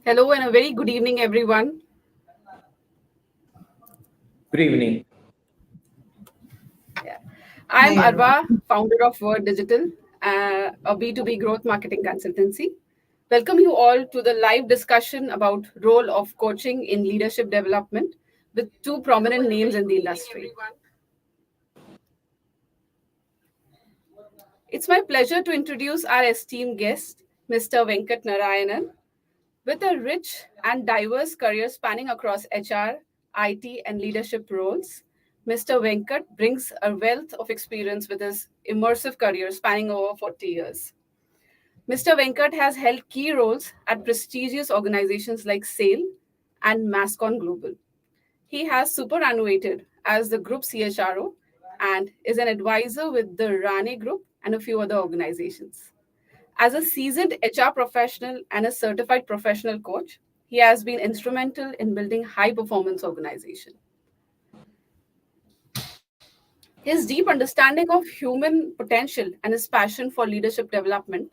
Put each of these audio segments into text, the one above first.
Hello and a very good evening, everyone. Good evening. Yeah. I'm Hi, Arva. Arva, founder of Word Digital, a B2B growth marketing consultancy. Welcome you all to the live discussion about role of coaching in leadership development with two prominent names in the industry. It's my pleasure to introduce our esteemed guest, Mr. Venkatnarayanan. With a rich and diverse career spanning across HR, IT, and leadership roles, Mr. Venkat brings a wealth of experience with his immersive career spanning over 40 years. Mr. Venkat has held key roles at prestigious organizations like SAIL and Mascon Global. He has superannuated as the group CHRO and is an advisor with the Rane Group and a few other organizations. As a seasoned HR professional and a certified professional coach, he has been instrumental in building high performance organization. His deep understanding of human potential and his passion for leadership development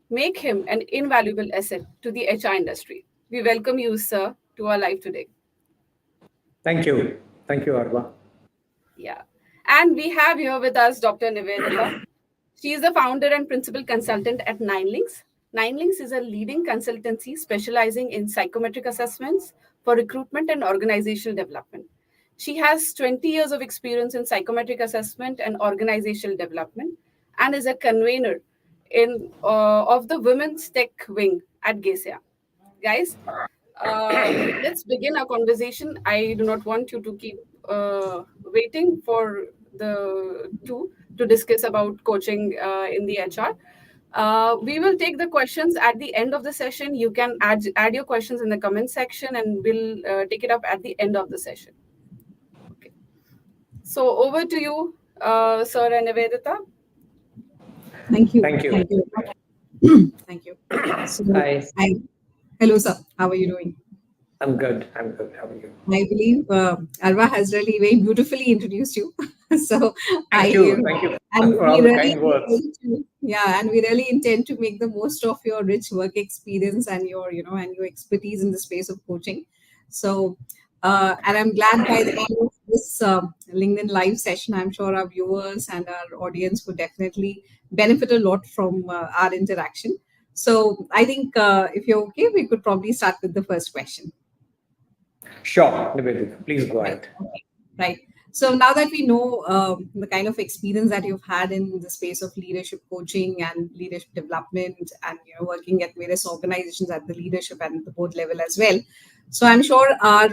make him an invaluable asset to the HR industry. We welcome you, sir, to our live today. Thank you. Thank you, Arva. Yeah. And we have here with us Dr. Nivedita. She is the founder and principal consultant at NineLinks. NineLinks is a leading consultancy specializing in psychometric assessments for recruitment and organizational development. She has 20 years of experience in psychometric assessment and organizational development and is a convener of the Women's Tech Wing at GESIA. Guys, let's begin our conversation. I do not want you to keep waiting for the two to discuss about coaching in the HR. We will take the questions at the end of the session. You can add your questions in the comment section and we'll take it up at the end of the session. Okay. So over to you, Sir Nivedita. Thank you. Thank you. Thank you. Thank you. So, Hi. hello, sir. How are you doing? I'm good. I'm good. How are you? I believe Arva has really very beautifully introduced you. So Thank you. Thank you and for we all the really kind words. intend to, yeah, and we really intend to make the most of your rich work experience and your, and your expertise in the space of coaching. So, and I'm glad by the end of this LinkedIn live session, I'm sure our viewers and our audience would definitely benefit a lot from our interaction. So I think if you're okay, we could probably start with the first question. Sure, Nivedita, please go Right. ahead. Okay. Right. So now that we know the kind of experience that you've had in the space of leadership coaching and leadership development, and working at various organizations at the leadership and the board level as well, so I'm sure our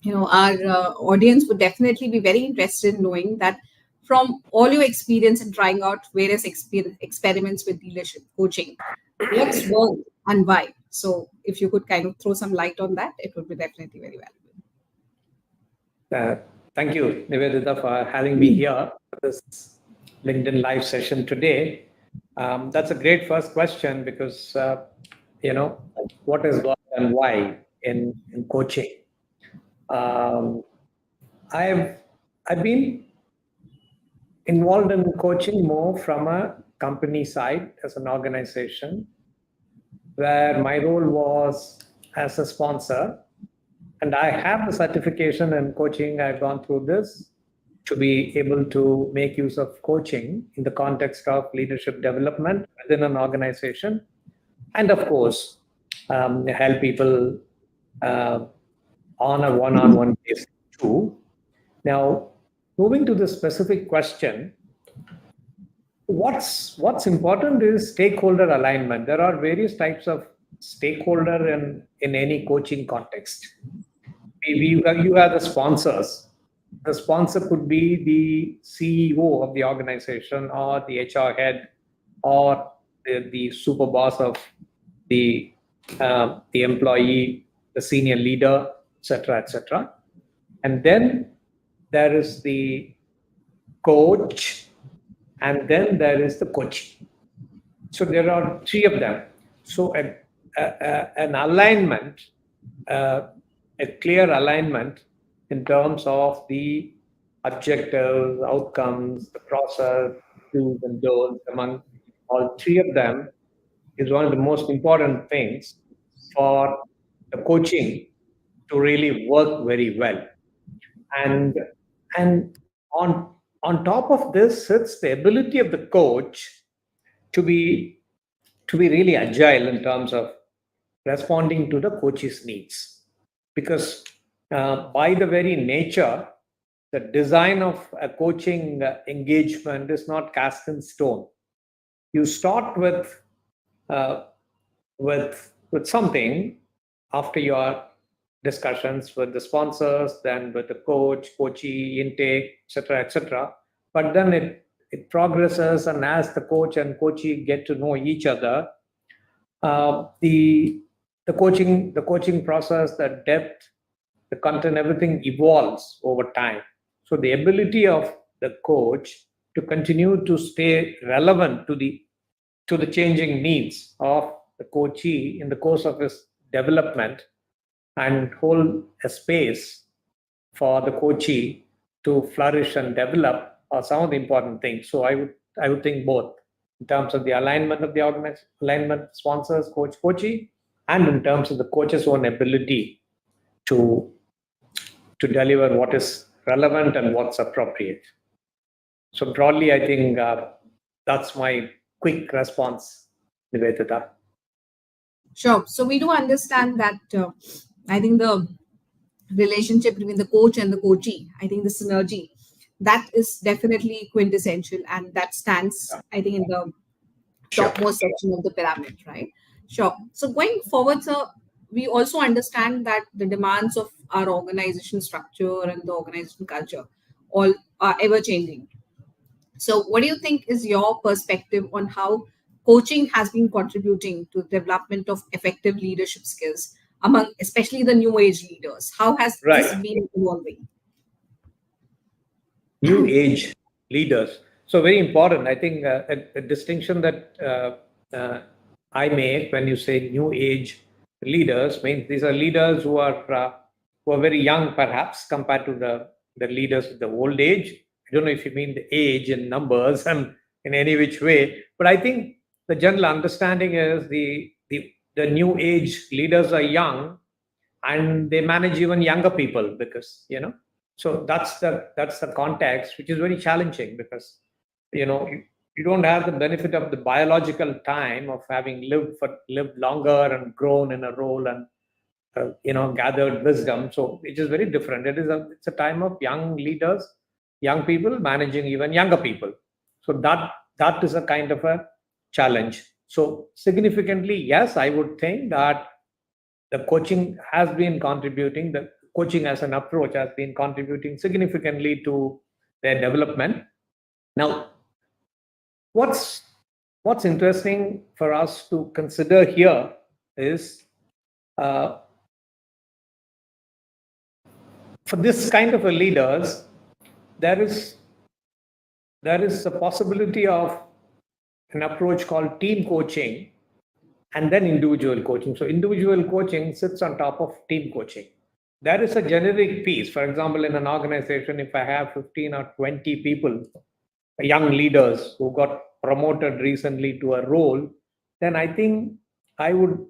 audience would definitely be very interested in knowing that from all your experience in trying out various experiments with leadership coaching, what's worked and why. So if you could kind of throw some light on that, it would be definitely very valuable. Thank you, Nivedita, for having me here for this LinkedIn live session today. That's a great first question because, what is work and why in coaching? I've been involved in coaching more from a company side as an organization, where my role was as a sponsor. And I have the certification in coaching. I've gone through this to be able to make use of coaching in the context of leadership development within an organization. And of course, help people on a one-on-one basis too. Now, moving to the specific question, what's important is stakeholder alignment. There are various types of stakeholder in any coaching context. You have the sponsors. The sponsor could be the CEO of the organization or the HR head or the super boss of the employee, the senior leader, etc., etc. And then there is the coach, and then there is the coach. So there are three of them. So an alignment, a clear alignment in terms of the objectives, outcomes, the process, do's and don'ts among all three of them is one of the most important things for the coaching to really work very well. And and on top of this sits the ability of the coach to be really agile in terms of responding to the coach's needs, because by the very nature, the design of a coaching engagement is not cast in stone. You start uh, with something after your discussions with the sponsors, then with the coachee intake, etc., etc. But then it progresses, and as the coach and coachee get to know each other, the coaching process, the depth, the content, everything evolves over time. So the ability of the coach to continue to stay relevant to the changing needs of the coachee in the course of his development, and hold a space for the coachee to flourish and develop are some of the important things. So I would think both in terms of the alignment of the organization, alignment sponsors, coachee, and in terms of the coach's own ability to deliver what is relevant and what's appropriate. So broadly, I think that's my quick response, Nivedita. Sure. So we do understand that I think the relationship between the coach and the coachee, I think the synergy, that is definitely quintessential, and that stands, I think, in the Sure. topmost section of the pyramid, right? Sure. So going forward, sir, we also understand that the demands of our organization structure and the organization culture all are ever changing. So, what do you think is your perspective on how coaching has been contributing to the development of effective leadership skills among especially the new age leaders? How has this Right. been evolving? New age leaders. So very important. I think a distinction that I make when you say new age leaders means these are leaders who are very young, perhaps compared to the leaders of the old age. I don't know if you mean the age in numbers and in any which way, but I think the general understanding is the new age leaders are young, and they manage even younger people, because so that's the context, which is very challenging, because you don't have the benefit of the biological time of having lived longer and grown in a role, and gathered wisdom. So it is very different. It's a time of young leaders, young people managing even younger people. So that is a kind of a challenge. So significantly, yes, I would think that the coaching as an approach has been contributing significantly to their development. Now, what's interesting for us to consider here is, uh, for this kind of a leaders, there is a possibility of an approach called team coaching, and then individual coaching. So individual coaching sits on top of team coaching. There is a generic piece. For example, in an organization, if I have 15 or 20 people, young leaders who got promoted recently to a role, then I think I would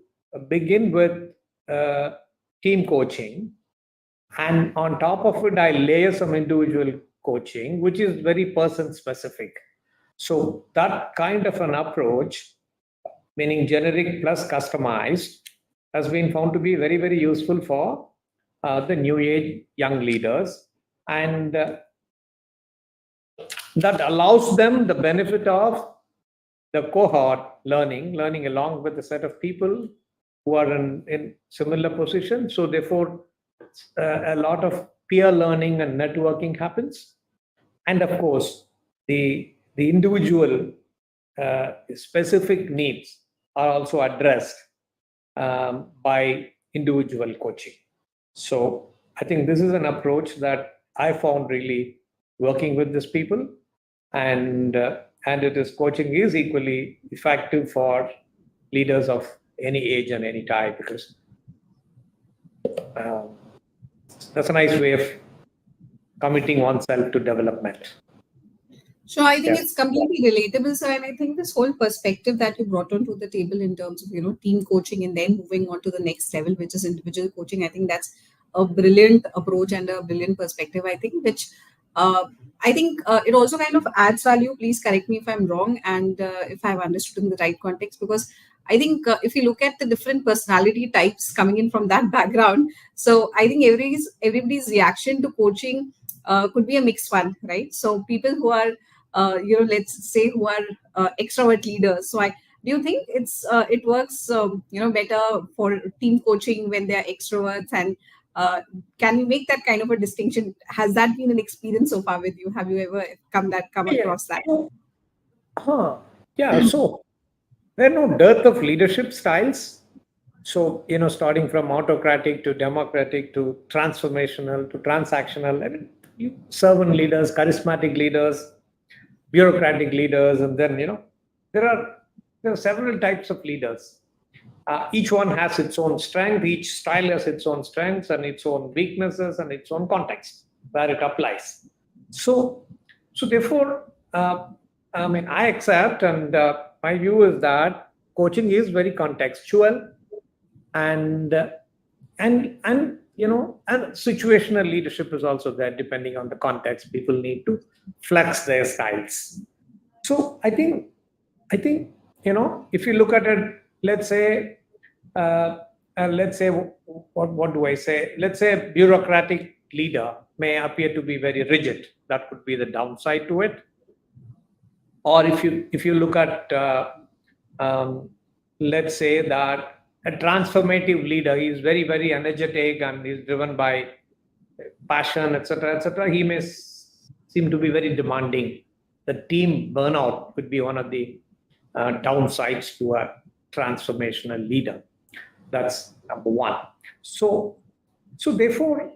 begin with uh, team coaching, and on top of it, I layer some individual coaching, which is very person specific. So that kind of an approach, meaning generic plus customized, has been found to be very, very useful for the new age young leaders. And that allows them the benefit of the cohort learning along with a set of people who are in similar positions. So therefore, a lot of peer learning and networking happens. And of course, the individual specific needs are also addressed by individual coaching. So I think this is an approach that I found really working with these people, and it is coaching is equally effective for leaders of any age and any type, because um, that's a nice way of committing oneself to development. So I think Yeah. it's completely relatable, sir. And I think this whole perspective that you brought onto the table in terms of, team coaching and then moving on to the next level, which is individual coaching, I think that's a brilliant approach and a brilliant perspective. Uh, I think it also kind of adds value. Please correct me if I'm wrong and if I've understood in the right context, because I think if you look at the different personality types coming in from that background, so I think everybody's reaction to coaching could be a mixed one, right? So people who are let's say who are extrovert leaders. So I do you think it works better for team coaching when they are extroverts, and can you make that kind of a distinction? Has that been an experience so far with you? Have you ever come Yeah. across that? So, yeah. So there are no dearth of leadership styles. So, starting from autocratic to democratic to transformational to transactional, I mean, servant leaders, charismatic leaders, bureaucratic leaders, and then, there are there are several types of leaders. Each one has its own strength, each style has its own strengths and its own weaknesses and its own context where it applies. So, so therefore, I mean, I accept, and my view is that coaching is very contextual, and and situational leadership is also there. Depending on the context, people need to flex their styles. So I think if you look at it, let's say, uh, let's say, what do I say? Let's say a bureaucratic leader may appear to be very rigid. That could be the downside to it. Or if you look at, um, let's say that a transformative leader is very energetic and is driven by passion, etc., etc., he may seem to be very demanding. The team burnout could be one of the downsides to a transformational leader. That's number one. So therefore,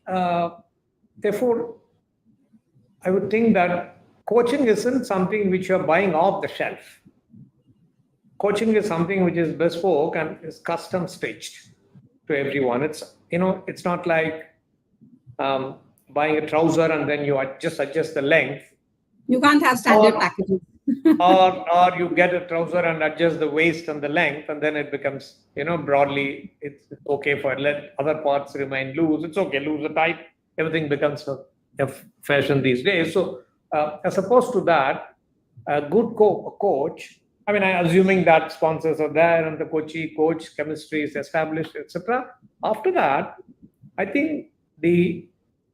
uh, therefore, I would think that coaching isn't something which you're buying off the shelf. Coaching is something which is bespoke and is custom stitched to everyone. It's not like buying a trouser and then you just adjust the length, You can't have standard or packages. or you get a trouser and adjust the waist and the length, and then it becomes, broadly, it's okay for it. Let other parts remain loose. It's okay, loose or tight, everything becomes a fashion these days. So, as opposed to that, a good coach. I mean, I assuming that sponsors are there and the coach chemistry is established, etc. After that, I think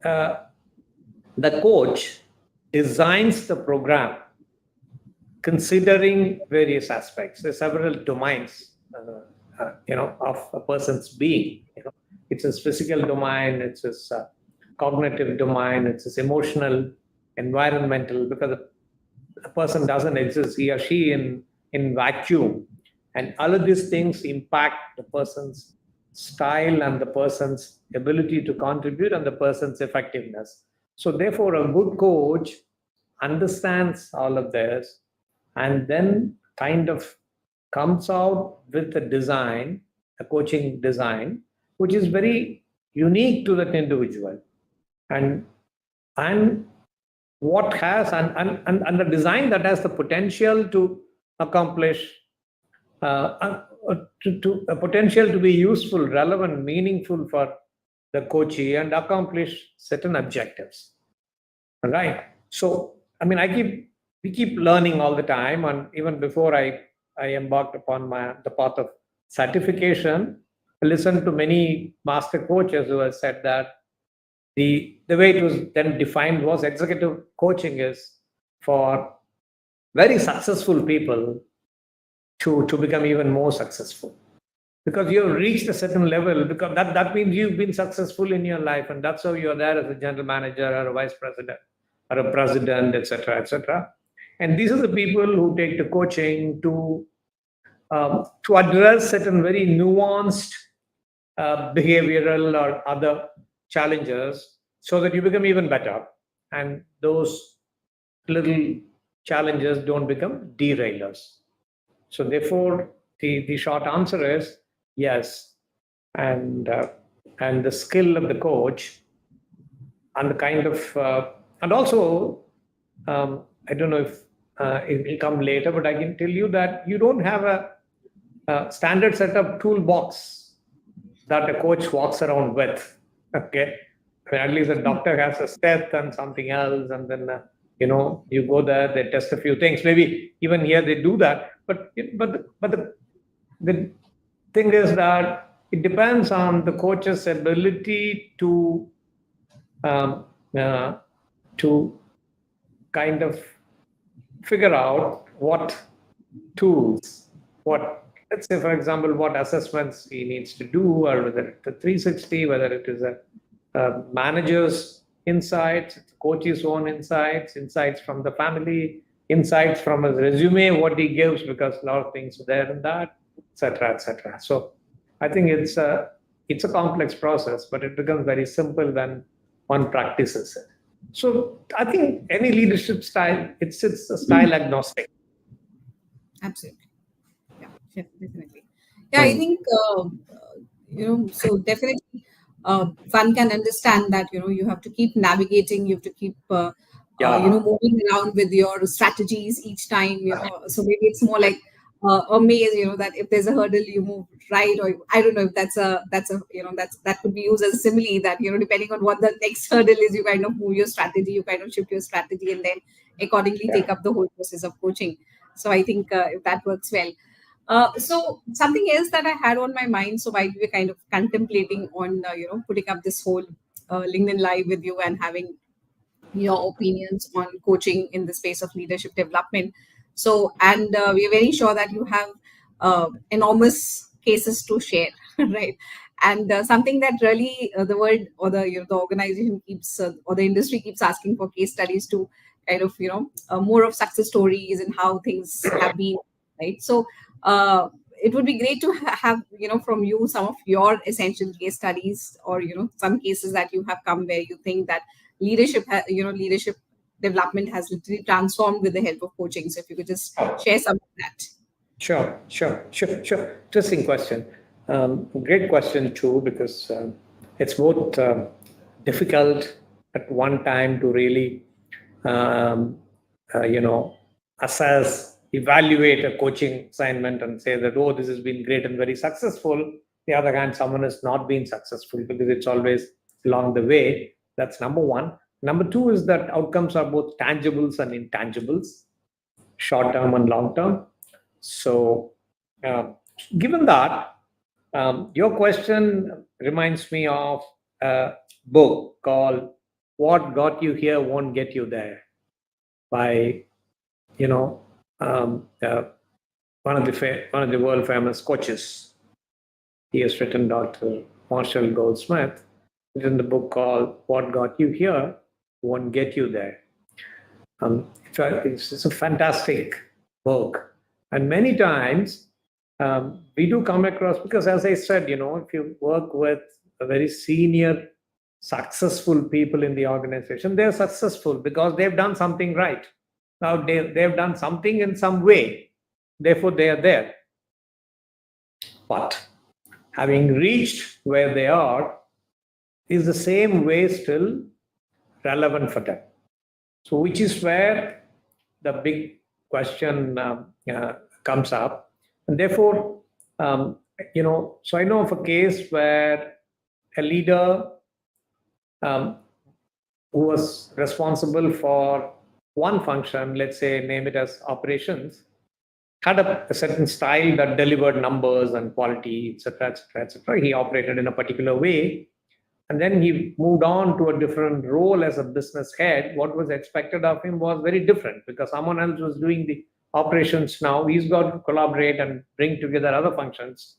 uh, the coach designs the program considering various aspects. There's several domains, of a person's being. It's his physical domain, it's his cognitive domain, it's his emotional, environmental. Because a person doesn't exist, he or she, in vacuum, and all of these things impact the person's style and the person's ability to contribute and the person's effectiveness. So, therefore, a good coach understands all of this and then kind of comes out with a design, a coaching design, which is very unique to that individual. And and what has and the design that has the potential to accomplish, to a potential to be useful, relevant, meaningful for the coachee and accomplish certain objectives. Right. So, I mean, we keep learning all the time, and even before I embarked upon the path of certification, I listened to many master coaches who have said that the way it was then defined was executive coaching is for very successful people to become even more successful, because you've reached a certain level, because that means you've been successful in your life, and that's how you're there as a general manager or a vice president or a president, etc., etc. And these are the people who take the coaching to address certain very nuanced behavioral or other challenges, so that you become even better, and those little challenges don't become derailers. So therefore, the short answer is yes, and the skill of the coach and the kind of and also, I don't know if it will come later, but I can tell you that you don't have a standard setup toolbox that a coach walks around with. Okay, I mean, at least a doctor has a step and something else, and then you go there, they test a few things. Maybe even here they do that, but the thing is that it depends on the coach's ability um, uh, to kind of figure out what tools, what, let's say, for example, what assessments he needs to do, or whether it's a 360, whether it is a manager's insights, coach's own insights, insights from the family, insights from his resume, what he gives, because a lot of things are there in that, etc., etc. So I think it's a complex process, but it becomes very simple when one practices it. So I think any leadership style, it's a style agnostic. Absolutely. Yeah, definitely. Yeah, I think so definitely one can understand that you have to keep navigating, you have to keep Yeah. moving around with your strategies each time. So maybe it's more like a maze. That if there's a hurdle, you move right, or I don't know if that's a that could be used as a simile. That depending on what the next hurdle is, you kind of move your strategy, you kind of shift your strategy, and then accordingly Yeah. take up the whole process of coaching. So I think if that works well. So something else that I had on my mind. So while we were kind of contemplating on putting up this whole LinkedIn live with you and having your opinions on coaching in the space of leadership development. So, and we're very sure that you have enormous cases to share, right? And something that really the world or the organization keeps or the industry keeps asking for case studies to kind of more of success stories and how things have been, right? So it would be great to have from you some of your essential case studies, or some cases that you have come where you think that leadership development has literally transformed with the help of coaching. So if you could just share some of that. Sure. Interesting question. Great question too, because it's both difficult at one time to really, um, you know, assess, evaluate a coaching assignment and say that, oh, this has been great and very successful. The other hand, someone has not been successful, because it's always along the way. That's number one. Number two is that outcomes are both tangibles and intangibles, short term and long term. So, uh, given that, your question reminds me of a book called "What Got You Here Won't Get You There" by you know um, uh, one of the world famous coaches. He has written Dr. Marshall Goldsmith, written the book called "What Got You Here Won't Get You There." It's a fantastic book, and many times we do come across, because as I said, if you work with a very senior, successful people in the organization, they're successful because they've done something right. Now they've done something in some way, therefore they are there. But having reached where they are, is the same way still relevant for them? So, which is where the big question comes up. And therefore, so I know of a case where a leader um, who was responsible for one function, let's say, name it as operations, had a certain style that delivered numbers and quality, etc., etc., etc. He operated in a particular way, and then he moved on to a different role as a business head. What was expected of him was very different, because someone else was doing the operations. Now he's got to collaborate and bring together other functions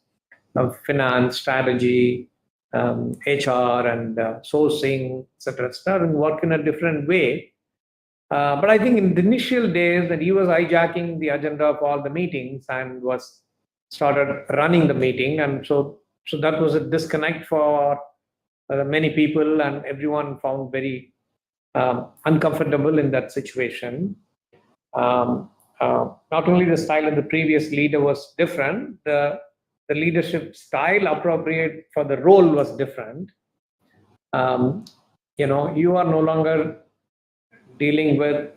of finance, strategy, HR, and sourcing, etc., etc., and work in a different way. But I think in the initial days that he was hijacking the agenda of all the meetings and was started running the meeting, and so that was a disconnect for many people, and everyone found very uncomfortable in that situation. Not only the style of the previous leader was different, the leadership style appropriate for the role was different. You are no longer dealing with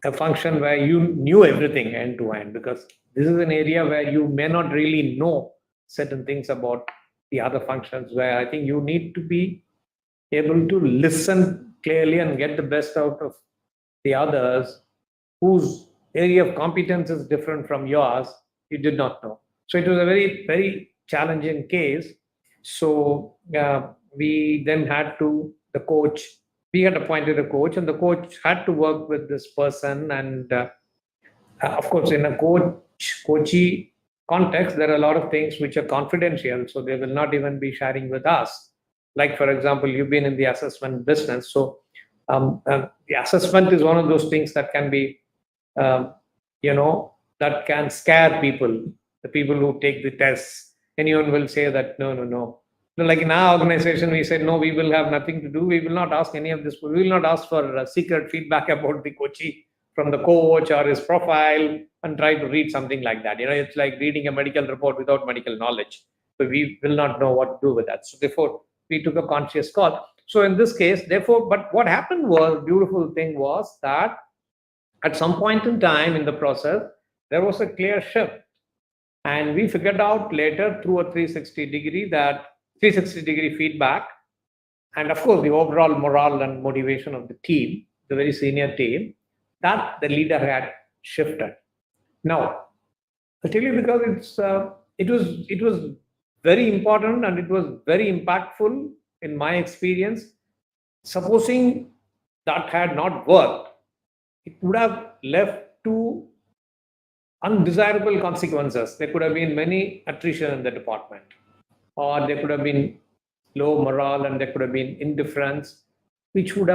a function where you knew everything end to end, because this is an area where you may not really know certain things about the other functions, where I think you need to be able to listen clearly and get the best out of the others whose area of competence is different from yours, you did not know. So it was a very, very challenging case. So we then had to, the coach, we had appointed a coach, and the coach had to work with this person. And of course, in a coachy context, there are a lot of things which are confidential, so they will not even be sharing with us. Like, for example, you've been in the assessment business, so the assessment is one of those things that can be, um, that can scare people, the people who take the tests. Anyone will say that, no, no, no. Like in our organization, we said, no, we will have nothing to do. We will not ask any of this. We will not ask for secret feedback about the coachee from the coach or his profile and try to read something like that. It's like reading a medical report without medical knowledge. So we will not know what to do with that. So therefore, we took a conscious call. So in this case, therefore, but what happened was, beautiful thing was that at some point in time in the process, there was a clear shift. And we figured out later through a 360-degree feedback, and of course, the overall morale and motivation of the team, the very senior team, that the leader had shifted. Now, I'll tell you, because it was very important and it was very impactful in my experience. Supposing that had not worked, it would have left to undesirable consequences. There could have been many attrition in the department, or there could have been low morale, and there could have been indifference, which would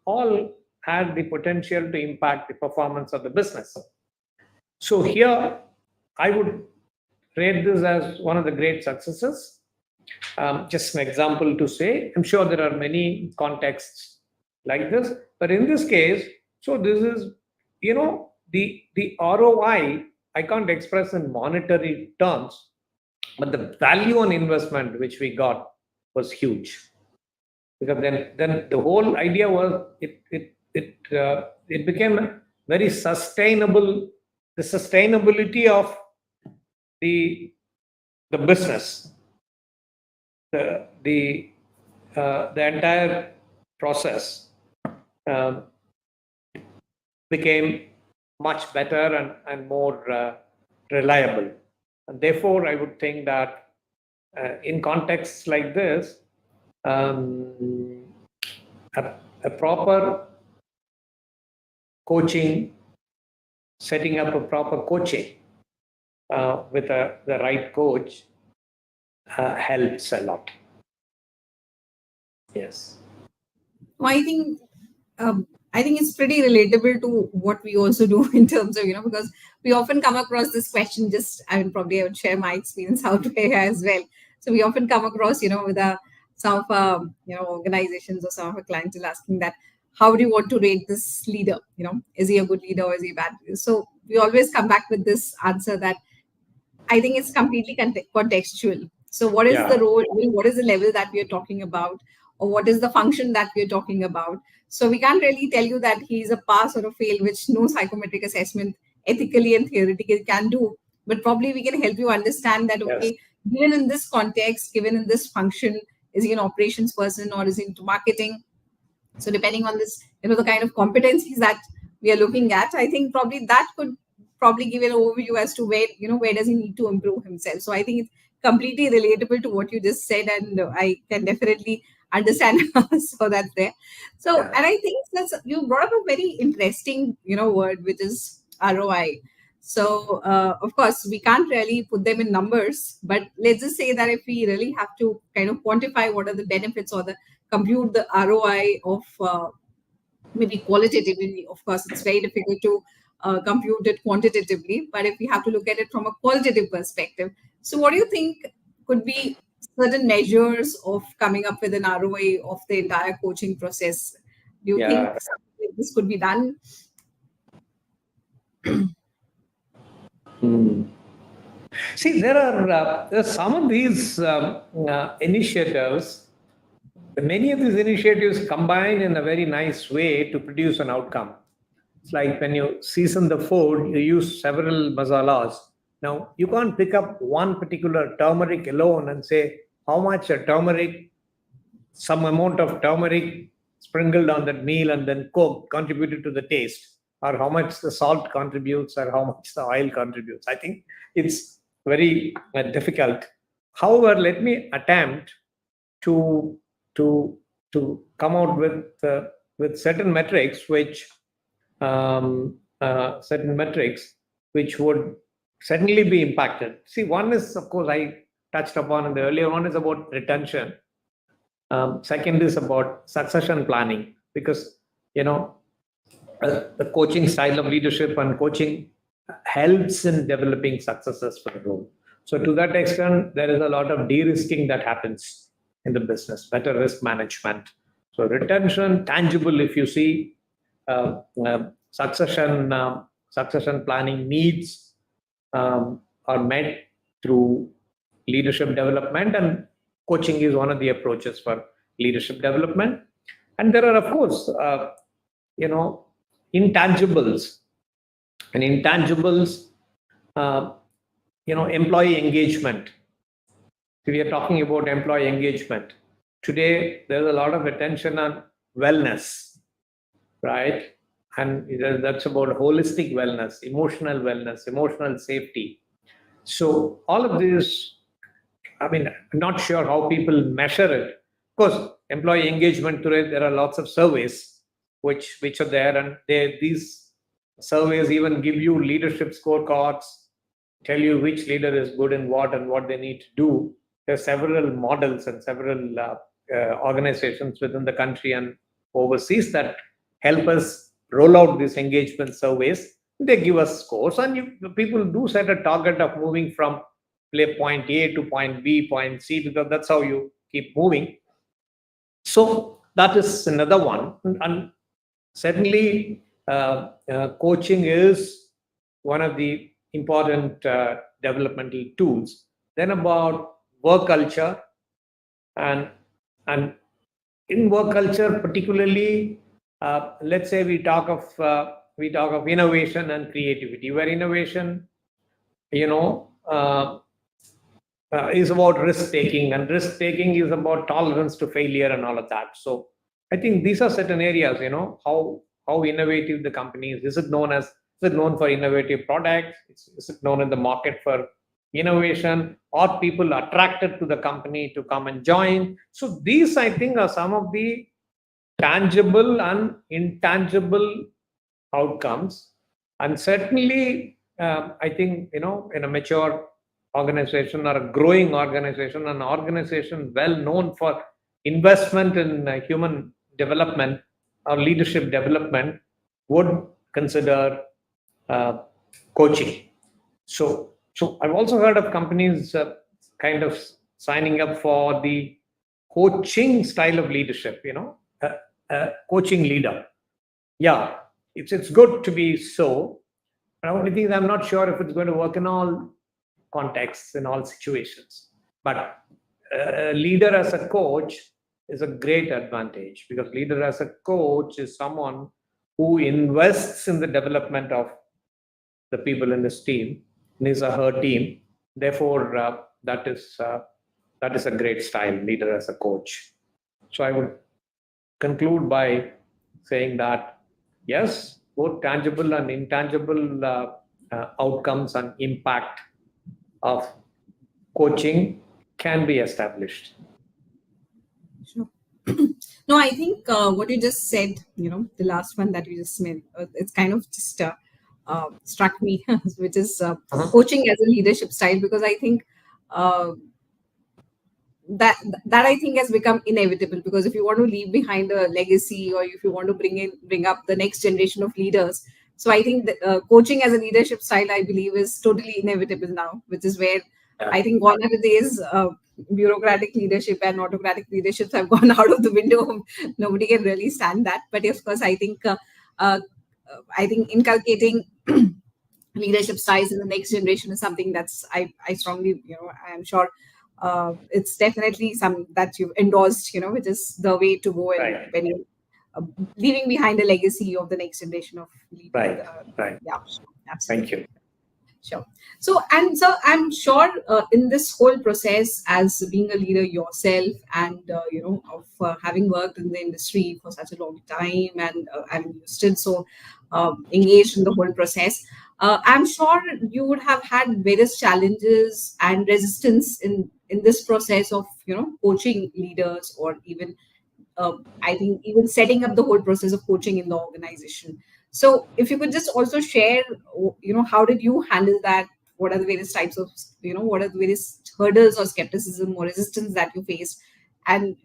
all had the potential to impact the performance of the business. So here, I would rate this as one of the great successes. Just an example to say, I'm sure there are many contexts like this, but in this case, so this is, the ROI, I can't express in monetary terms, but the value on investment which we got was huge. Because then the whole idea was it became very sustainable. The sustainability of the business, the entire process became much better and more reliable. And therefore, I would think that in contexts like this, a proper coaching, setting up a proper coaching with the right coach helps a lot. Yes. Well, I think it's pretty relatable to what we also do in terms of, because we often come across this question. Probably I would share my experience out here as well. So we often come across, with some of our, organizations or some of our clients are asking that, how do you want to rate this leader? Is he a good leader or is he a bad leader? So we always come back with this answer that I think it's completely contextual. So what is the role? What is the level that we are talking about? Or what is the function that we are talking about? So we can't really tell you that he's a pass or a fail, which no psychometric assessment ethically and theoretically can do. But probably we can help you understand that, okay, given in this context, given in this function, is he an operations person or is he into marketing? So depending on this, the kind of competencies that we are looking at, I think probably that could probably give an overview as to where does he need to improve himself. So I think it's completely relatable to what you just said, and I can definitely understand. So that's there. So, and I think you brought up a very interesting, word, which is ROI. So, of course, we can't really put them in numbers, but let's just say that if we really have to kind of quantify what are the benefits or compute the ROI of maybe qualitatively, of course, it's very difficult to compute it quantitatively, but if we have to look at it from a qualitative perspective, so what do you think could be certain measures of coming up with an ROI of the entire coaching process? Do you think this could be done? See, there are some of these initiatives. Many of these initiatives combine in a very nice way to produce an outcome. It's like when you season the food, you use several masalas. Now, you can't pick up one particular turmeric alone and say how much a turmeric, some amount of turmeric sprinkled on that meal and then cooked contributed to the taste, or how much the salt contributes, or how much the oil contributes. I think it's very difficult. However, let me attempt to to to come out with certain metrics which would certainly be impacted. See, one is, of course, I touched upon in the earlier one is about retention. Second is about succession planning, because you know the coaching style of leadership and coaching helps in developing successes for the role. So to that extent, there is a lot of de-risking that happens in the business, better risk management. So retention, tangible, if you see, succession planning needs are met through leadership development, and coaching is one of the approaches for leadership development. And there are, of course, you know, intangibles, and intangibles, employee engagement. So we are talking about employee engagement. Today, there's a lot of attention on wellness, right? And that's about holistic wellness, emotional safety. So all of this, I mean, I'm not sure how people measure it. Of course, employee engagement today, there are lots of surveys which are there, and these surveys even give you leadership scorecards, tell you which leader is good in what and what they need to do. There are several models and several organizations within the country and overseas that help us roll out these engagement surveys. They give us scores, and people do set a target of moving from point A to point B, point C, because that's how you keep moving. So that is another one. And certainly, coaching is one of the important developmental tools. Then about work culture, and in work culture, particularly, let's say we talk of innovation and creativity, where innovation, is about risk taking, and risk taking is about tolerance to failure and all of that. So I think these are certain areas. How innovative the company is. Is it known for innovative products? Is it known in the market for innovation? Are people attracted to the company to come and join? So these, I think, are some of the tangible and intangible outcomes. And certainly, I think, in a mature organization or a growing organization, an organization well known for investment in human development or leadership development would consider uh, coaching. So I've also heard of companies kind of signing up for the coaching style of leadership. Coaching leader. Yeah, it's good to be so. The only thing is, I'm not sure if it's going to work in all contexts, in all situations. But a leader as a coach is a great advantage, because leader as a coach is someone who invests in the development of the people in his team, in his or her team. Therefore, that is a great style, leader as a coach. So I would conclude by saying that yes, both tangible and intangible outcomes and impact of coaching can be established. Sure. No, I think what you just said, the last one that you just made, it's kind of just struck me, which is Uh-huh. coaching as a leadership style, because I think uh, that I think has become inevitable, because if you want to leave behind a legacy, or if you want to bring up the next generation of leaders, so I think that coaching as a leadership style, I believe, is totally inevitable now, which is where I think gone are the days bureaucratic leadership and autocratic leaderships have gone out of the window. Nobody can really stand that. But of course, uh, I think inculcating leadership styles in the next generation is something that's I strongly, I'm sure it's definitely some that you've endorsed, which is the way to go. And Right. when you leaving behind a legacy of the next generation of leaders. Right, right. Yeah, sure, absolutely. Thank you. Sure. So, and so I'm sure in this whole process, as being a leader yourself, and of having worked in the industry for such a long time, and you still so engaged in the whole process, I'm sure you would have had various challenges and resistance in this process of coaching leaders, or even I think even setting up the whole process of coaching in the organization. So if you could just also share, how did you handle that? What are the various types of, what are the various hurdles or skepticism or resistance that you faced? And,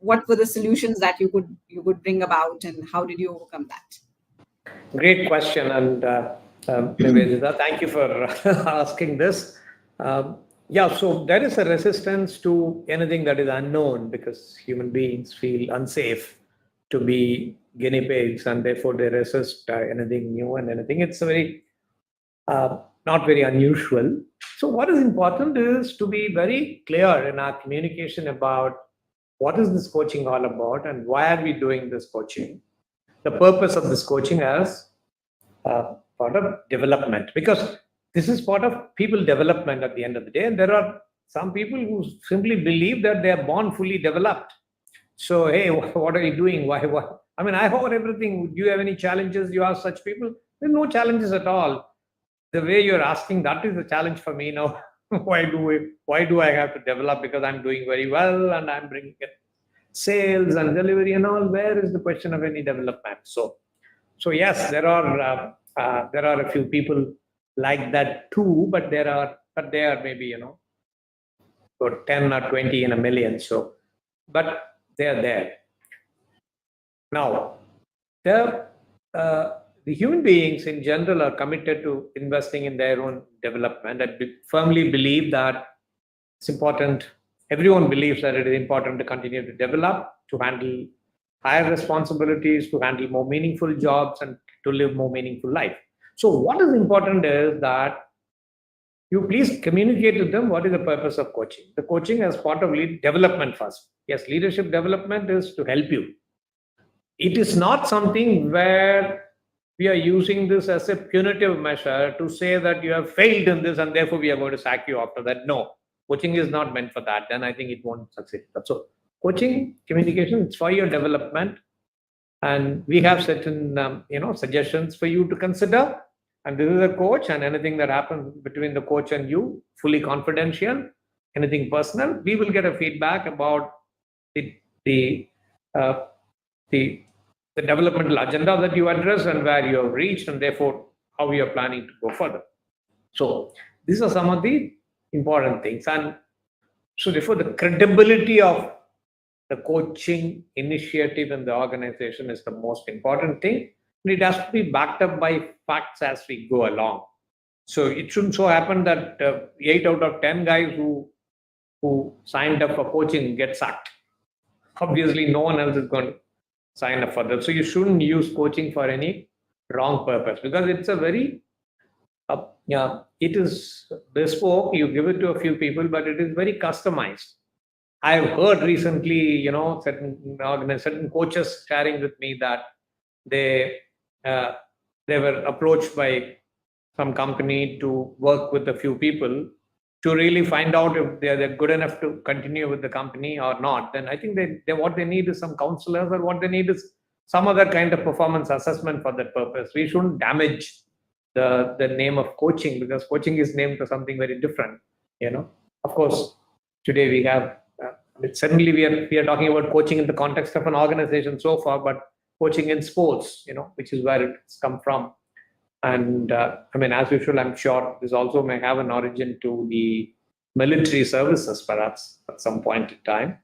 what were the solutions that you could bring about, and how did you overcome that? Great question, and Nivedita, thank you for asking this. Yeah, so there is a resistance to anything that is unknown because human beings feel unsafe to be guinea pigs, and therefore they resist anything new and anything. It's a very not very unusual. So, what is important is to be very clear in our communication about what is this coaching all about and why are we doing this coaching. The purpose of this coaching as part of development, because this is part of people development at the end of the day. And there are some people who simply believe that they are born fully developed. So, hey, what are you doing? Why? I mean, I hold everything. Do you have any challenges? You ask such people. There's no challenges at all. The way you're asking, that is a challenge for me now. Why do I have to develop? Because I'm doing very well and I'm bringing it sales and delivery and all. Where is the question of any development? So yes, there are a few people like that too, but they are maybe about 10 or 20 in a million. So, but they are there. Now, the the human beings in general are committed to investing in their own development. I firmly believe that it's important. Everyone believes that it is important to continue to develop, to handle higher responsibilities, to handle more meaningful jobs, and to live more meaningful life. So, what is important is that you please communicate to them what is the purpose of coaching. The coaching as part of development first. Yes, leadership development is to help you. It is not something where we are using this as a punitive measure to say that you have failed in this and therefore we are going to sack you after that. No, coaching is not meant for that. Then I think it won't succeed. So, coaching, communication, it's for your development, and we have certain suggestions for you to consider. And this is a coach, and anything that happens between the coach and you, fully confidential. Anything personal, we will get a feedback about the the uh, the the developmental agenda that you address and where you have reached, and therefore how you are planning to go further. So these are some of the important things, and so therefore the credibility of the coaching initiative in the organization is the most important thing. And it has to be backed up by facts as we go along. So it shouldn't so happen that 8 out of 10 guys who signed up for coaching get sacked. Obviously, no one else is going to sign up for that. So you shouldn't use coaching for any wrong purpose, because it's a very yeah, it is bespoke. You give it to a few people, but it is very customized. I've heard recently, certain coaches sharing with me that they uh, they were approached by some company to work with a few people to really find out if they're good enough to continue with the company or not. Then I think they what they need is some counselors, or what they need is some other kind of performance assessment for that purpose. We shouldn't damage the name of coaching, because coaching is named for something very different. Of course, today we have suddenly we are talking about coaching in the context of an organization so far, but coaching in sports, which is where it's come from. And I mean, as usual, I'm sure this also may have an origin to the military services, perhaps at some point in time.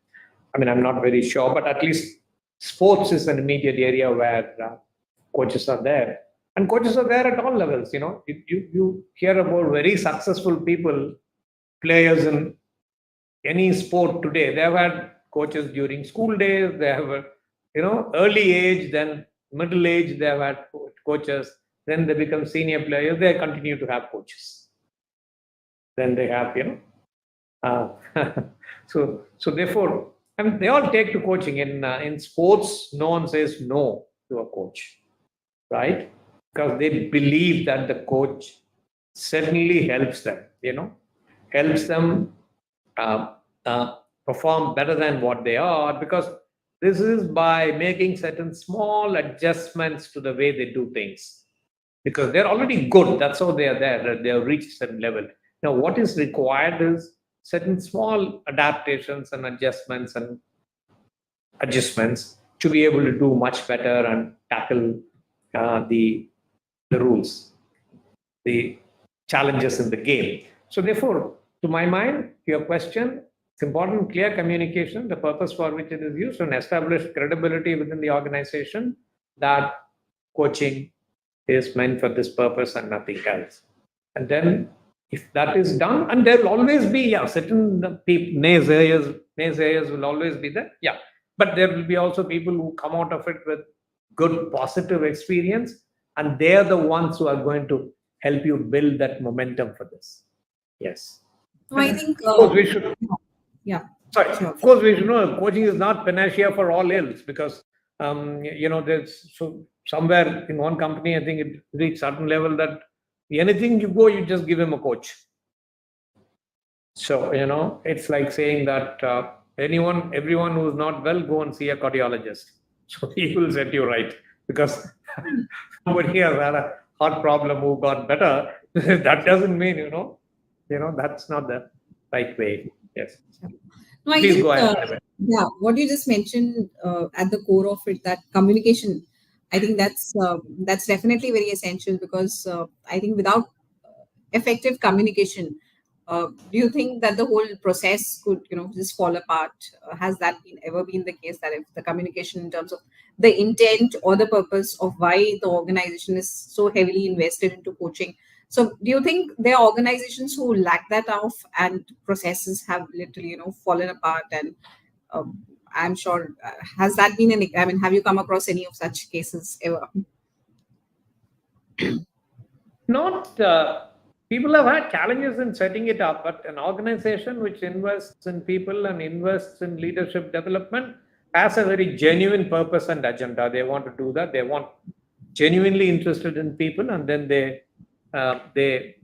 I mean, I'm not very sure, but at least sports is an immediate area where coaches are there. And coaches are there at all levels. You hear about very successful people, players in any sport today. They have had coaches during school days. They have, early age, then middle age. They have had coaches. Then they become senior players. They continue to have coaches. Then they have, uh, so therefore, I mean, they all take to coaching. In sports, no one says no to a coach, right? Because they believe that the coach certainly helps them, helps them uh, perform better than what they are, because this is by making certain small adjustments to the way they do things, because they're already good. That's how they are there. They have reached a certain level. Now, what is required is certain small adaptations and adjustments to be able to do much better and tackle the rules, the challenges in the game. So, therefore, to my mind, to your question, it's important clear communication, the purpose for which it is used, and establish credibility within the organization that coaching is meant for this purpose and nothing else. And then, if that is done, and there will always be, certain people, naysayers will always be there, but there will be also people who come out of it with good positive experience, and they are the ones who are going to help you build that momentum for this. Yes. So I think, Of course, we should. yeah, Sorry. sure. Of course, we should know coaching is not panacea for all ills, because there's somewhere in one company, I think it reached certain level that anything you go, you just give him a coach. So it's like saying that everyone who's not well, go and see a cardiologist. So he will set you right, because somebody has had a heart problem who got better. That doesn't mean that's not the right way. Yes. No, I Please think, go ahead. yeah, what you just mentioned at the core of it, that communication, I think that's definitely very essential, because I think without effective communication, do you think that the whole process could, just fall apart? Has that ever been the case, that if the communication in terms of the intent or the purpose of why the organization is so heavily invested into coaching? So do you think there are organizations who lack that off, and processes have literally, fallen apart? And I'm sure, has that been I mean, have you come across any of such cases ever? Not People have had challenges in setting it up, but an organization which invests in people and invests in leadership development has a very genuine purpose and agenda. They want to do that. They want genuinely interested in people, and then they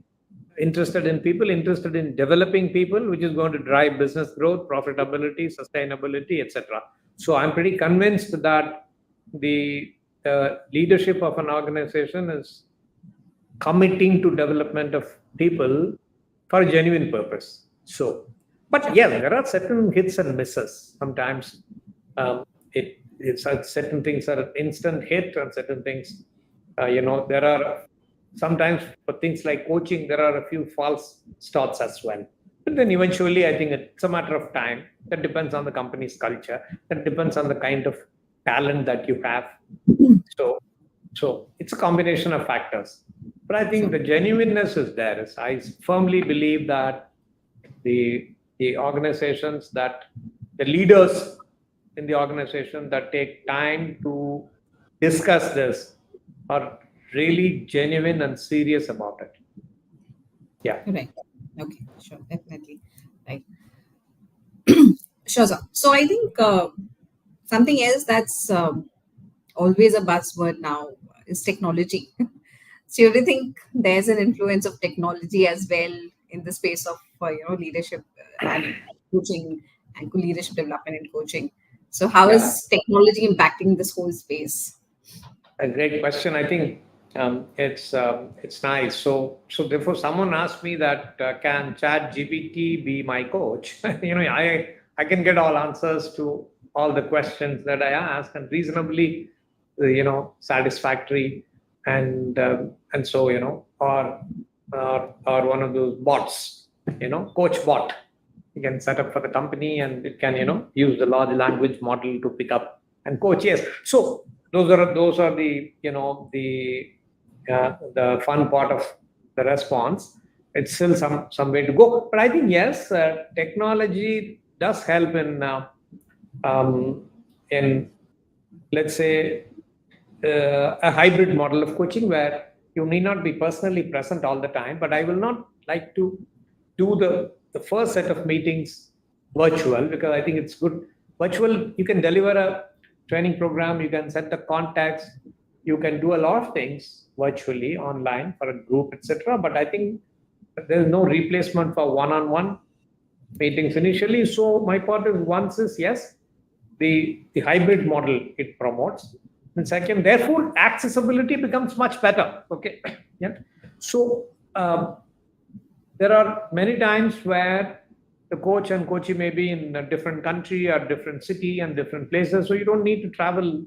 interested in people, interested in developing people, which is going to drive business growth, profitability, sustainability, etc. So I'm pretty convinced that the leadership of an organization is committing to development of people for a genuine purpose. So, but yeah, there are certain hits and misses. Sometimes certain things are an instant hit, and certain things, there are sometimes for things like coaching, there are a few false starts as well. But then eventually, I think it's a matter of time. That depends on the company's culture. That depends on the kind of talent that you have. So it's a combination of factors. But I think the genuineness is there. I firmly believe that the organizations, that the leaders in the organization that take time to discuss this are really genuine and serious about it. Yeah. Right. Okay. Sure. Definitely. Right. Sure, sir. So I think something else that's always a buzzword now is technology. So do you think there's an influence of technology as well in the space of leadership and coaching, and leadership development and coaching? So how Yeah. is technology impacting this whole space? A great question. I think it's nice. So therefore, someone asked me that can Chat GPT be my coach? I can get all answers to all the questions that I ask, and reasonably, satisfactory, and so or one of those bots, coach bot. You can set up for the company, and it can use the large language model to pick up and coach. Yes. So those are the fun part of the response. It's still some way to go, but I think yes, technology does help in let's say a hybrid model of coaching, where you need not be personally present all the time. But I will not like to do the first set of meetings virtual, because I think it's good virtual, you can deliver a training program, you can set the context, you can do a lot of things virtually online for a group, etc. But I think there's no replacement for one-on-one meetings initially. So my part is, once is yes, the hybrid model it promotes, and second, therefore accessibility becomes much better. Okay. Yeah. So there are many times where the coach and coachee may be in a different country or different city and different places, so you don't need to travel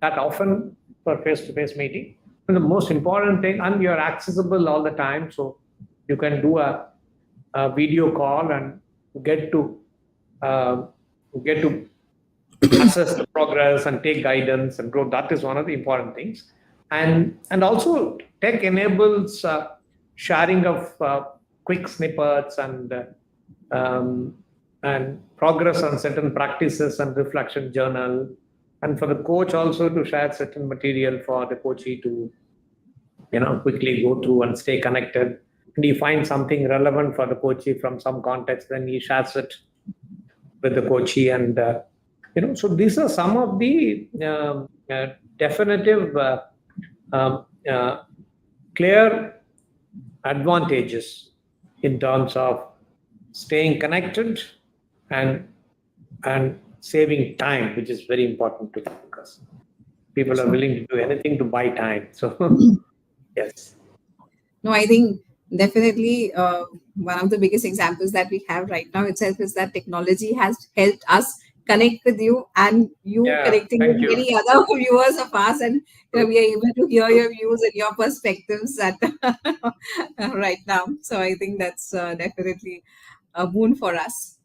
that often for face-to-face meeting. And the most important thing, and you're accessible all the time, so you can do a video call and get to uh, get to assess the progress and take guidance and growth. That is one of the important things. And also tech enables sharing of quick snippets um, and progress on certain practices and reflection journal, and for the coach also to share certain material for the coachee to quickly go through and stay connected. And he finds something relevant for the coachee from some context, then he shares it with the coachee. And so these are some of the definitive um, uh, clear advantages in terms of staying connected and saving time, which is very important to me, because people are willing to do anything to buy time. So yes. No, I think definitely one of the biggest examples that we have right now itself is that technology has helped us connect with you, and you Yeah, connecting with thank you. many other viewers of us, and we are able to hear your views and your perspectives at right now. So I think that's definitely a boon for us.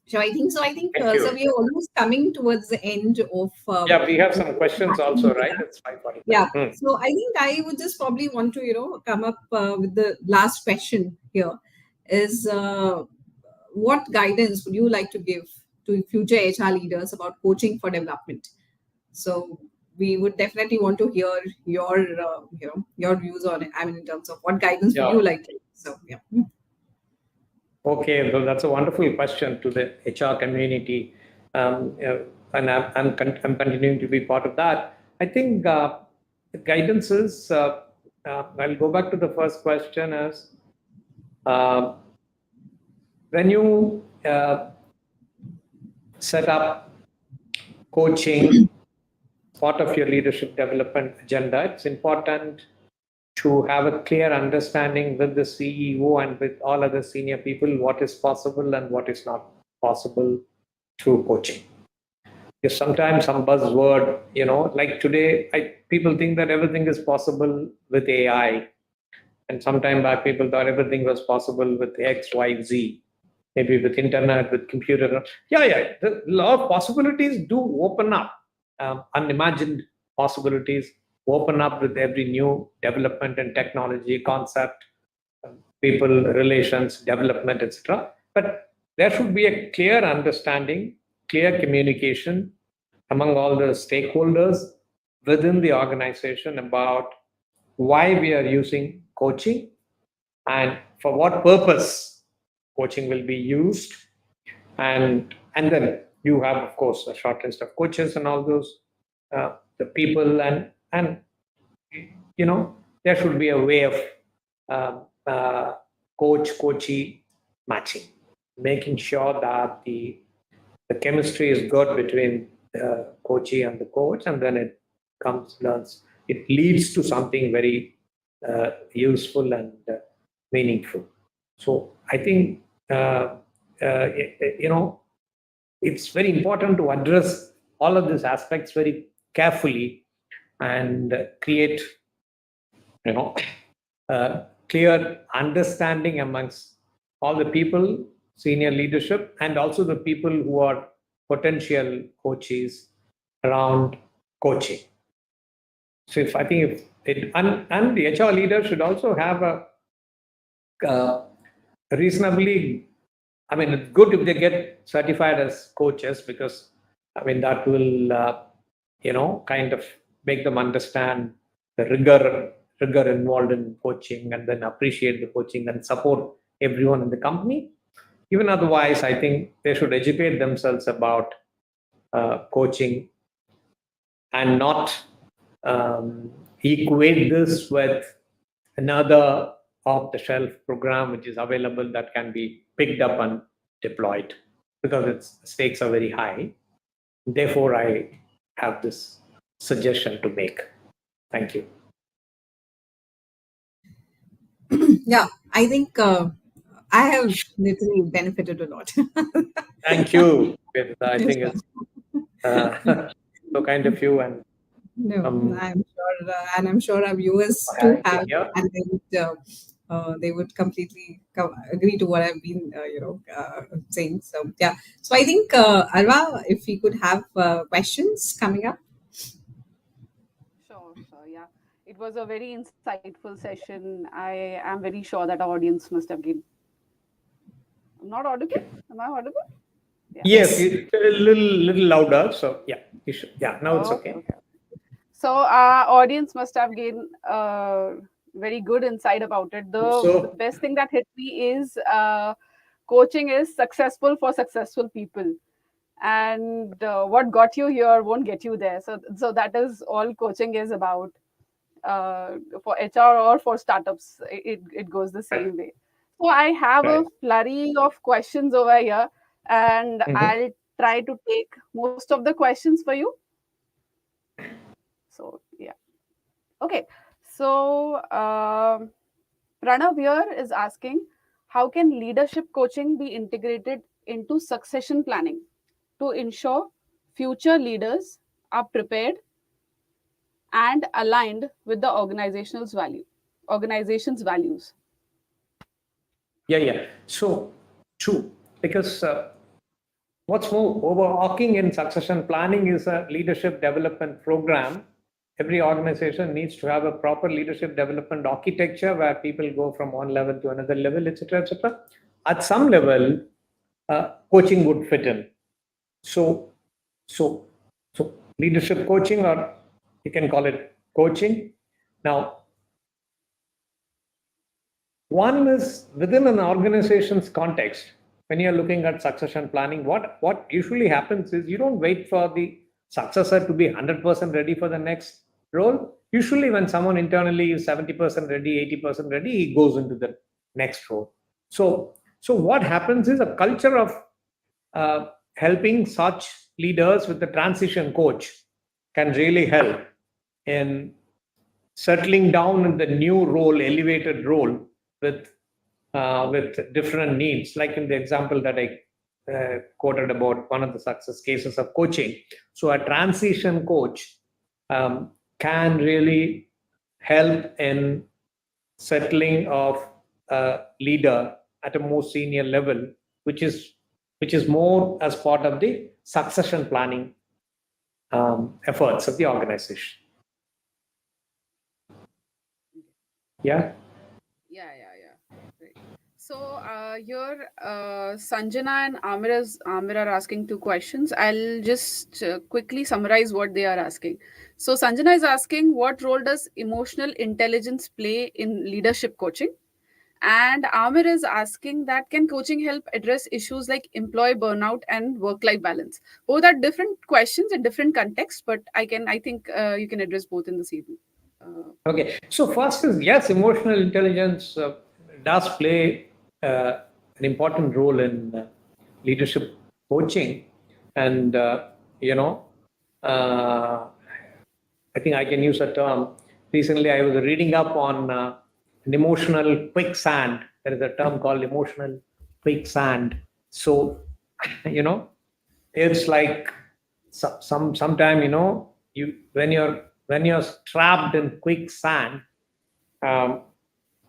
So I think Thank you. so we are almost coming towards the end of Yeah, we have some questions also, right? It's 5:45. yeah. So I think I would just probably want to, come up with the last question here is what guidance would you like to give to future HR leaders about coaching for development? So we would definitely want to hear your, your views on it. I mean, in terms of what guidance would Yeah. you like to give? So, yeah. Okay, well, that's a wonderful question to the HR community, and I'm continuing to be part of that. I think the guidance is, I'll go back to the first question, is uh, when you set up coaching part of your leadership development agenda, it's important to have a clear understanding with the CEO and with all other senior people what is possible and what is not possible through coaching. Because sometimes some buzzword, like today, people think that everything is possible with AI. And sometime back, people thought everything was possible with X, Y, Z, maybe with internet, with computer. Yeah. The lot of possibilities do open up, unimagined possibilities open up with every new development and technology concept, people relations, development, etc. But there should be a clear understanding, clear communication among all the stakeholders within the organization about why we are using coaching and for what purpose coaching will be used. And then you have, of course, a short list of coaches and all those the people, and there should be a way of uh, uh, coachee matching, making sure that the chemistry is good between the coachee and the coach, and then it leads to something very useful and meaningful. So I think it's very important to address all of these aspects very carefully and create clear understanding amongst all the people, senior leadership, and also the people who are potential coaches around coaching. So if I think if it and the HR leader should also have a reasonably, I mean, it's good if they get certified as coaches, because I mean that will kind of make them understand the rigor involved in coaching, and then appreciate the coaching and support everyone in the company. Even otherwise, I think they should educate themselves about coaching and not equate this with another off-the-shelf program which is available that can be picked up and deployed, because its stakes are very high. Therefore, I have this suggestion to make. Thank you. Yeah, I think I have literally benefited a lot. Thank you. I Yes, think sir. it's so kind of you, and No, um, I'm sure, and I'm sure our viewers for too having me have, here. and they would completely agree to what I've been, saying. So yeah, so I think Arva, if we could have questions coming up. Sure, sure. Yeah. It was a very insightful session. I am very sure that our audience must have gained. I'm not audible? Am I audible? Yeah. Yes, Yes. it's a little louder. So yeah, you should. Yeah, now it's Okay, okay. okay. So our audience must have gained very good insight about it. The So best thing that hit me is coaching is successful for successful people, and what got you here won't get you there. So that is all coaching is about. For HR or for startups, it goes the right, same way. So I have a right. flurry of questions over here, and Mhm. I'll try to take most of the questions for you. So yeah, okay. So Pranav here is asking, how can leadership coaching be integrated into succession planning to ensure future leaders are prepared and aligned with the organization's values? Yeah, yeah. So true, because what's more overarching in succession planning is a leadership development program. Every organization needs to have a proper leadership development architecture where people go from one level to another level, etc., etc. At some level, coaching would fit in. So, so, so leadership coaching, or you can call it coaching. Now, one is within an organization's context. When you're looking at succession planning, what usually happens is you don't wait for the successor to be 100% ready for the next role. Usually, when someone internally is 70% ready, 80% ready, he goes into the next role. So what happens is a culture of helping such leaders with the transition coach can really help in settling down in the new role, elevated role with different needs. Like in the example that I quoted about one of the success cases of coaching. So a transition coach can really help in settling of a leader at a more senior level, which is more as part of the succession planning efforts of the organization. Yeah. Yeah. Right. So here, Sanjana and Amir are asking two questions. I'll just quickly summarize what they are asking. So Sanjana is asking, what role does emotional intelligence play in leadership coaching? And Amir is asking that can coaching help address issues like employee burnout and work-life balance? Both are different questions in different contexts, but I think you can address both in this evening. Okay. So first is yes, emotional intelligence does play an important role in leadership coaching, and you know, uh, I think I can use a term. Recently, I was reading up on an emotional quicksand. There is a term called emotional quicksand. So, you know, it's like sometime, you when you're trapped in quicksand, um,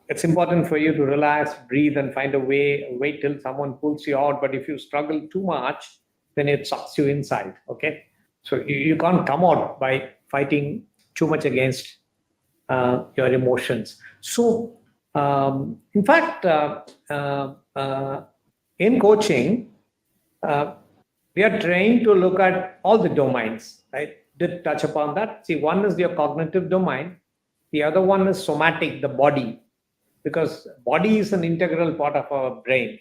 it's important for you to relax, breathe, and find a way. Wait till someone pulls you out. But if you struggle too much, then it sucks you inside. Okay, so you can't come out by fighting too much against your emotions. So, in fact, in coaching, uh, we are trained to look at all the domains. I did touch upon that. See, one is your cognitive domain, the other one is somatic, the body, because body is an integral part of our brain.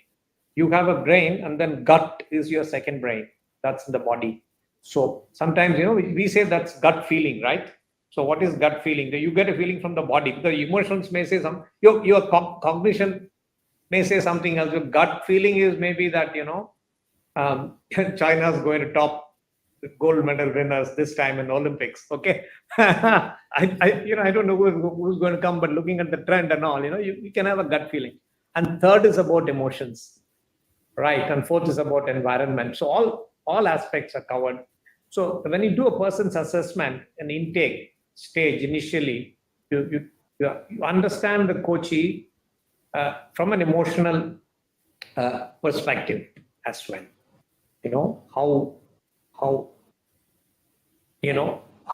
You have a brain, and then gut is your second brain. That's in the body. So sometimes, we say that's gut feeling, right? So what is gut feeling? You get a feeling from the body. The emotions may say some, your cognition may say something else. Your gut feeling is maybe that, China's going to top the gold medal winners this time in Olympics. Okay. I don't know who's going to come, but looking at the trend and all, you can have a gut feeling. And third is about emotions, right? And fourth is about environment. So all aspects are covered. So when you do a person's assessment and intake stage initially, you understand the coachee from an emotional perspective as well. How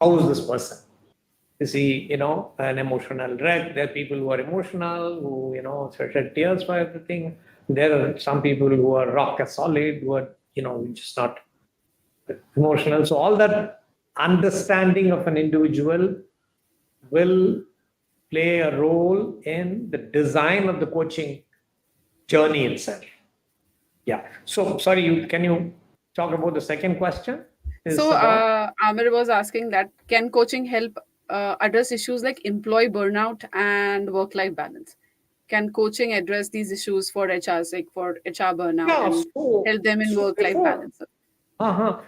how is this person? Is he, an emotional wreck? There are people who are emotional, who, shed tears for everything. There are some people who are rock solid, who are, just not emotional. So all that understanding of an individual will play a role in the design of the coaching journey itself. Yeah. So sorry, can you talk about the second question? So, Amir was asking that can coaching help address issues like employee burnout and work-life balance? Can coaching address these issues for HRs, like for HR burnout, Yeah. and help them in So work-life before, balance?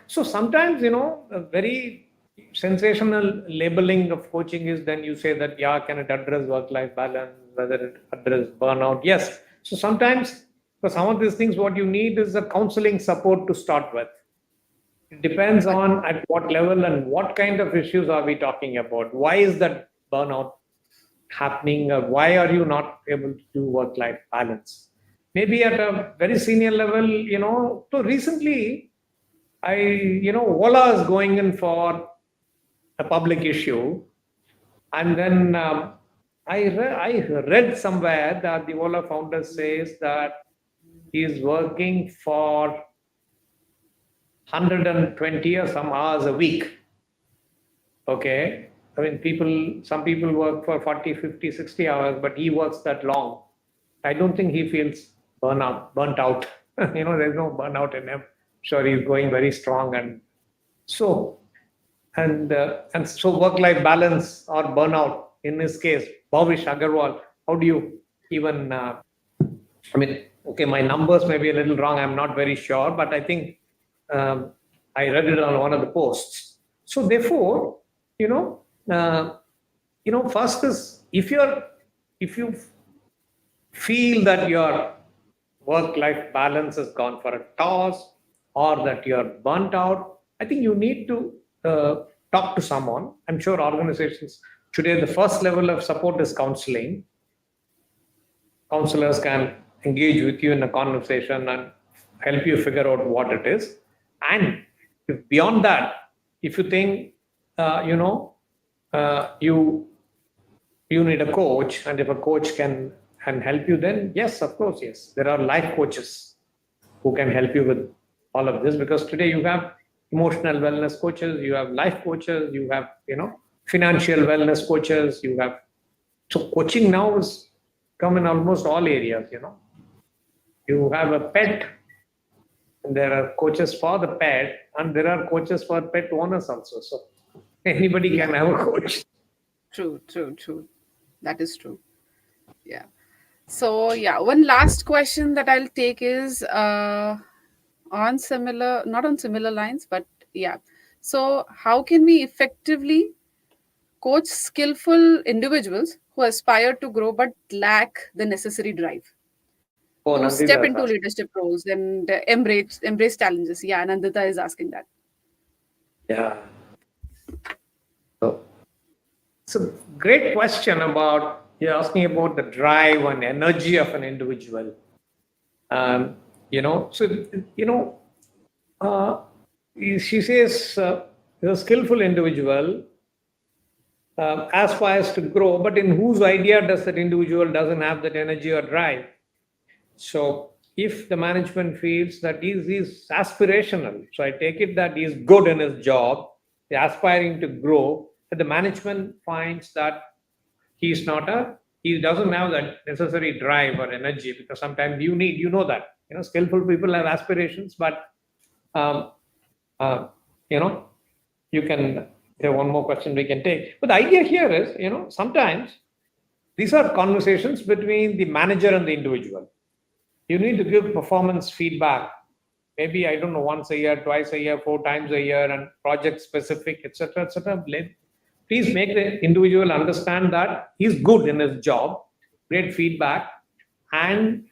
So sometimes, a very sensational labeling of coaching is then you say that, yeah, can it address work-life balance, whether it address burnout? Yes. So sometimes for some of these things, what you need is a counseling support to start with. It depends on at what level and what kind of issues are we talking about. Why is that burnout happening? Or why are you not able to do work-life balance? Maybe at a very senior level, so recently Ola is going in for a public issue, and then I read somewhere that the Ola founder says that he is working for 120 or some hours a week. Okay. I mean, some people work for 40, 50, 60 hours, but he works that long. I don't think he feels burnt out. There's no burnout in him. Sure, he's going very strong. And so, and so work-life balance or burnout in this case, Bhavish Agarwal, how do you even, okay, my numbers may be a little wrong. I'm not very sure, but I think um, I read it on one of the posts. So therefore, you know, uh, first is if you feel that your work-life balance has gone for a toss or that you're burnt out, I think you need to talk to someone. I'm sure organizations today, the first level of support is counseling. Counselors can engage with you in a conversation and help you figure out what it is. And if beyond that, if you think you need a coach, and if a coach can help you, then yes, of course, yes, there are life coaches who can help you with all of this, because today you have emotional wellness coaches, you have life coaches, you have financial wellness coaches, you have, so coaching now is come in almost all areas. You have a pet, and there are coaches for the pet, and there are coaches for pet owners also. So anybody can have a coach. True, true, true. That is true. Yeah. So, yeah, one last question that I'll take is on similar, not on similar lines, but yeah. So, how can we effectively coach skillful individuals who aspire to grow but lack the necessary drive Oh, to step Nandita is into asking. leadership roles and embrace challenges? Yeah, Nandita is asking that. Yeah. So it's a great question about, you're asking about the drive and energy of an individual. Um, so, uh, she says a skillful individual aspires to grow, but in whose idea does that individual doesn't have that energy or drive? So if the management feels that he's aspirational, so I take it that he's good in his job, he's aspiring to grow, but the management finds that he doesn't have that necessary drive or energy, because sometimes that skillful people have aspirations, but um, uh, you know, you can, there one more question we can take. But the idea here is, sometimes these are conversations between the manager and the individual. You need to give performance feedback. Maybe, I don't know, once a year, twice a year, 4 times a year, and project specific, etc., etc. Please make the individual understand that he's good in his job, great feedback, and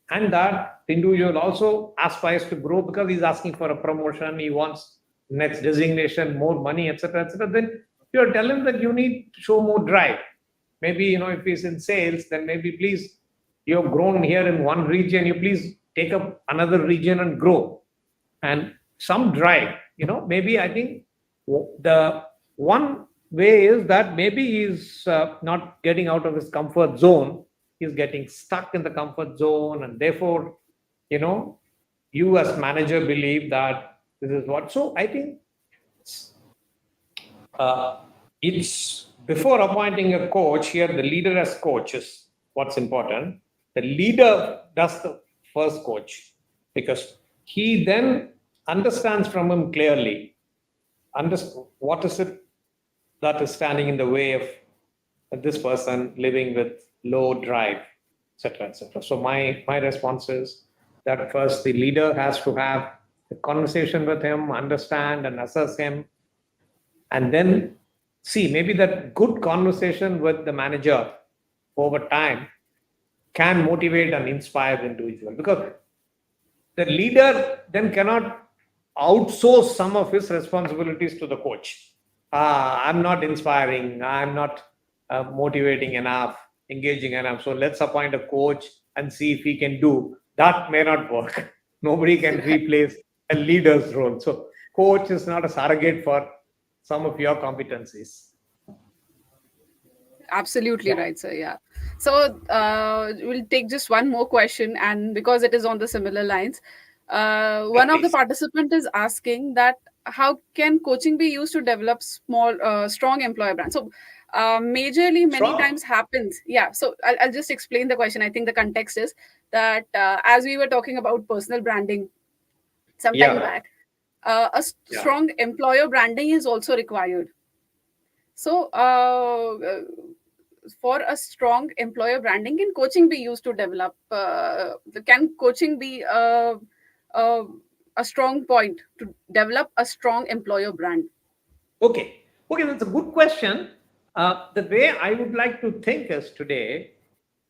that the individual also aspires to grow because he's asking for a promotion, he wants next designation, more money, etc., etc. Then you're telling him that you need to show more drive. Maybe, if he's in sales, then maybe please, you've grown here in one region, you please take up another region and grow. And some drive, maybe I think the one way is that maybe he's not getting out of his comfort zone, he's getting stuck in the comfort zone, and therefore, you know you as manager believe that this is what. So I think uh, it's before appointing a coach here, the leader as coach is what's important. The leader does the first coach, because he then understands from him clearly what is it that is standing in the way of this person living with low drive, etc., etc. So my response is that first the leader has to have a conversation with him, understand and assess him, and then see, maybe that good conversation with the manager over time can motivate and inspire the individual, because the leader then cannot outsource some of his responsibilities to the coach. I'm not inspiring, I'm not motivating enough, engaging enough, so let's appoint a coach and see if he can do. That may not work. Nobody can replace a leader's role. So coach is not a surrogate for some of your competencies. Absolutely Yeah. right, sir. Yeah. So we'll take just one more question, and because it is on the similar lines, Yeah, one of the please. participant is asking that how can coaching be used to develop strong employer brand? So, majorly many Sure. times happens. Yeah. So I'll just explain the question. I think the context is that as we were talking about personal branding some time Yeah. back, Yeah. strong employer branding is also required. So, for a strong employer branding, can coaching be used to develop? Can coaching be uh, a strong point to develop a strong employer brand? Okay. Okay, that's a good question. The way I would like to think is today,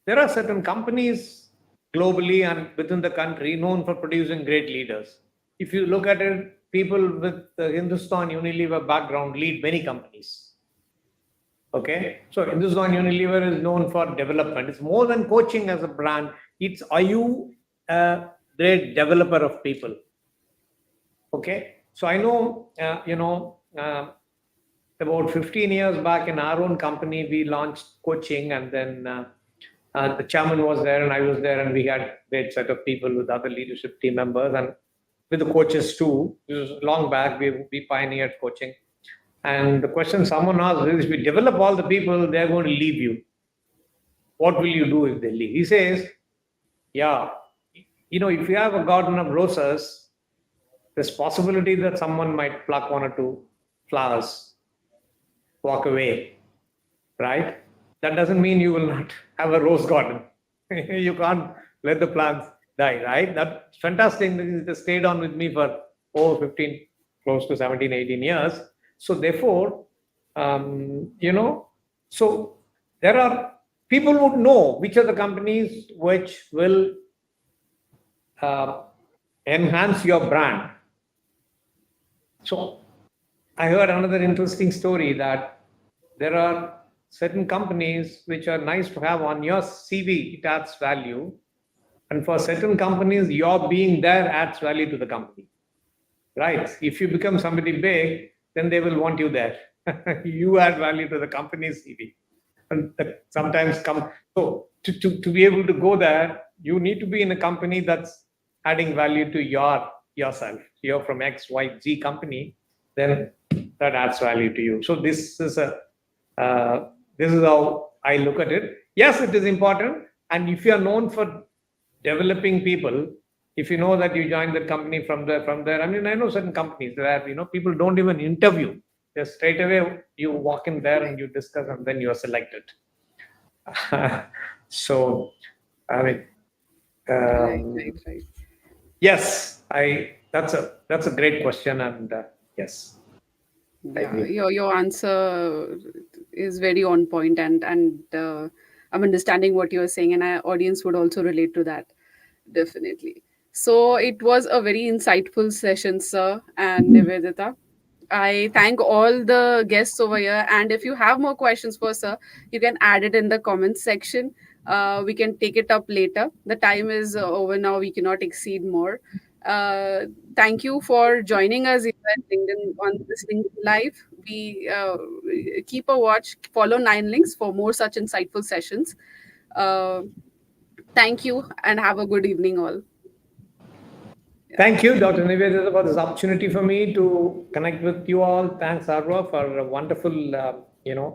there are certain companies globally and within the country known for producing great leaders. If you look at it, people with the Hindustan Unilever background lead many companies. Okay, so Hindustan Unilever is known for development. It's more than coaching as a brand. It's, are you a great developer of people? Okay, so I know, about 15 years back in our own company, we launched coaching, and then the chairman was there, and I was there, and we had a great set of people with other leadership team members and with the coaches too. This was long back. We pioneered coaching. And the question someone asked is, if we develop all the people, they're going to leave you. What will you do if they leave? He says, yeah, if you have a garden of roses, there's possibility that someone might pluck one or two flowers, walk away, right? That doesn't mean you will not have a rose garden. You can't let the plants die, right? That's fantastic. It has stayed on with me for over 15, close to 17, 18 years. So therefore, so there are people would know which are the companies which will uh, enhance your brand. So I heard another interesting story that there are certain companies which are nice to have on your CV, it adds value. And for certain companies, your being there adds value to the company, right? If you become somebody big, then they will want you there. You add value to the company's CV. And that sometimes come. So to be able to go there, you need to be in a company that's adding value to yourself. You're from XYZ company, then that adds value to you. So this is how I look at it. Yes, it is important, and if you are known for developing people, if you know that you joined the company from there, I mean, I know certain companies where, people don't even interview. Just straight away, you walk in there and you discuss, and then you are selected. So, I mean, Right, um, right, right. yes, that's a great question, and yes, I Yeah, agree. your answer is very on point, and I'm understanding what you're saying, and our audience would also relate to that, definitely. So it was a very insightful session, sir and Nivedita. I thank all the guests over here, and if you have more questions for sir, you can add it in the comments section. We can take it up later. The time is over now. We cannot exceed more. Uh, Thank you for joining us here at LinkedIn on this LinkedIn Live. We keep a watch, follow Nine Links for more such insightful sessions. Uh, Thank you and have a good evening, all. Thank you, Dr. Nivedita, for this opportunity for me to connect with you all. Thanks, Arwa, for a wonderful,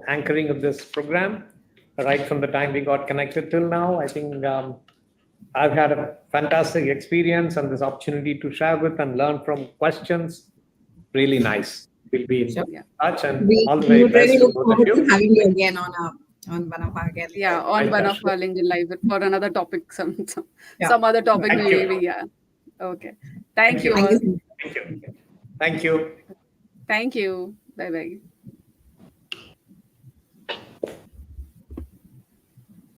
anchoring of this program. Right from the time we got connected till now, I think I've had a fantastic experience and this opportunity to share with and learn from questions. Really nice. We'll be in Sure. Yeah. touch, and We all the very would really best to look both of forward to you. having you again on one of our Yeah, gatherings. on My one of pleasure. our LinkedIn Live for another topic, Yeah. some other topic Thank maybe. you. Yeah. Okay. Thank Thank you you. Thank you all. so much. Thank you. Thank you. Thank you. Bye bye.